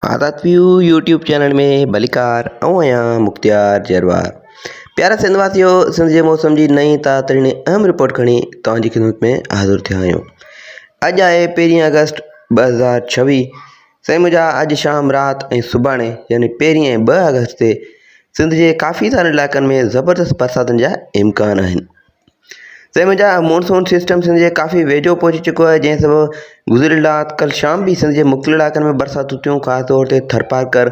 आदत view YouTube channel में भलीकार मुख्तियार जरवार प्यारा सिंधवासियों सिंध के मौसम की नई तातरीन अहम रिपोर्ट खड़ी तव्हांजी खिदमत में हाज़िर थिया आहियूं। अॼु आहे 1 अगस्त 2026। साईं मुंहिंजा अॼु शाम रात ऐं सुभाणे यानी 1 ऐं 2 अगस्त ते सिंध के काफ़ी सारे इलाक़नि में ज़बरदस्त बरसातनि जा इम्कान आहिनि। साईं मुंहिंजा मानसून सिस्टम सिंध के काफ़ी वेझो पहुची चुको है, जंहिं सबबि गुज़िरियल रात कल शाम भी सिंध के मुख़्तलिफ़ इलाक़नि में बरसातूं थियूं। ख़ासि तौर ते थरपारकर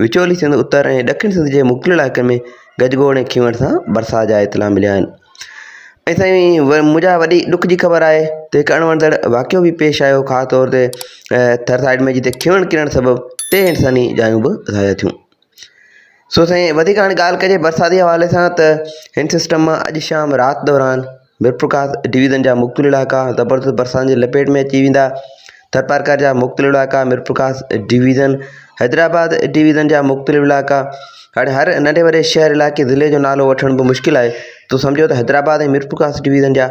विचोली सिंध उत्तर ऐं ॾखिण सिंध के मुख़्तलिफ़ इलाक़नि में गजगोड़ ऐं खींवण सां बरसाति जा इतला मिलिया आहिनि। ऐं साईं मुंहिंजा वॾी ॾुख जी ख़बर आहे त हिकु अणवणंदड़ वाक़ियो बि पेश आयो। ख़ासि तौर ते थर साइड में जिते खींवण किरण सबबि 3 इंसानी जायूं बि ज़ाया थियूं। सो साईं वधीक हाणे ॻाल्हि कजे बरसाती हवाले सां त हिन सिस्टम मां अॼु शाम राति दौरान मीरपुरख़ास डिवीज़न जा मुख़्तलिफ़ इलाइक़ा ज़बरदस्त बरसाति जी लपेट में अची वेंदा। थरपारकर जा मुख़्तलिफ़ इलाइक़ा, मीरपुरख़ास डिवीज़न, हैदराबाद डिवीज़न जा मुख़्तलिफ़ इलाइक़ा। हाणे हर नंढे वॾे शहर इलाइक़े ज़िले जो नालो वठण बि मुश्किल आहे, तो सम्झो त हैदराबाद ऐं मीरपुरख़ास डिवीज़न जा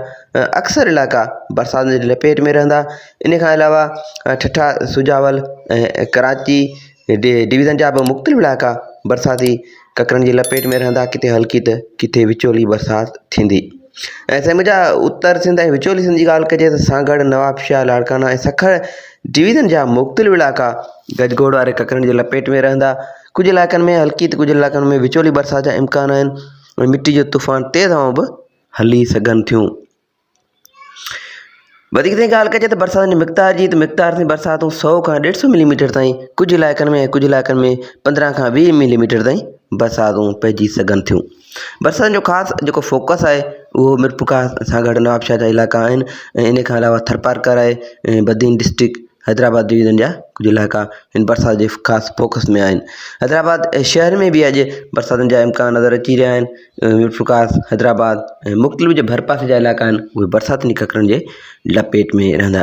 अक्सर इलाइक़ा बरसाति जी लपेट में रहंदा। इन खां अलावा ठठा, सुजावल ऐं कराची डिवीज़न जा बि मुख़्तलिफ़ इलाइक़ा बरसाती ककरनि जी लपेट में रहंदा। किथे हल्की त किथे विचोली बरसाति थींदी। ऐं साईं मुंहिंजा उत्तर सिंध ऐं विचोली सिंध जी ॻाल्हि कजे त सागड़, नवाबशाह, लाड़काना ऐं सखर डिवीज़न जा मुख़्तलिफ़ इलाइक़ा गजगोड़ वारे ककरनि जी लपेट में रहंदा। कुझु इलाइक़नि में हल्की त कुझु इलाइक़नि में विचोली बरसाति जा इम्कान आहिनि ऐं मिटी जो तूफ़ान तेज़ हवाऊं बि हली सघनि थियूं। वधीक ताईं ॻाल्हि कजे त बरसाति जी मिक़दार जी, त मिक़दार से बरसातूं 100 खां 150 मिलीमीटर ताईं कुझु इलाइक़नि में, कुझु इलाइक़नि में 15 खां 20 मिलीमीटर ताईं बरसातूं पइजी सघनि थियूं। बरसाति जो ख़ासि जेको फोकस आहे उहो मीरपुरख़ास, सागड़, नवाबशाह जा इलाइक़ा आहिनि ऐं इन खां अलावा थरपारकर आहे ऐं बदीन डिस्ट्रिक्ट, हैदराबाद डिवीज़न जा कुझु इलाइक़ा हिन बरसाति जे ख़ासि फोकस में आहिनि। हैदराबाद शहर में बि अॼु बरसातुनि जा इम्कान नज़र अची रहिया आहिनि। मीरपुरख़ास, हैदराबाद ऐं मुख़्तलिफ़ जे भरपासे जा इलाइक़ा आहिनि उहे बरसातुनि ककरनि जे लपेट में रहंदा।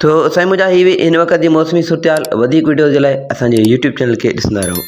तो साईं मुंहिंजा ही हिन वक़्त जी मौसमी सूरत हाल वधीक वीडियो जे लाइ असांजे यूट्यूब चैनल खे ॾिसंदा रहो।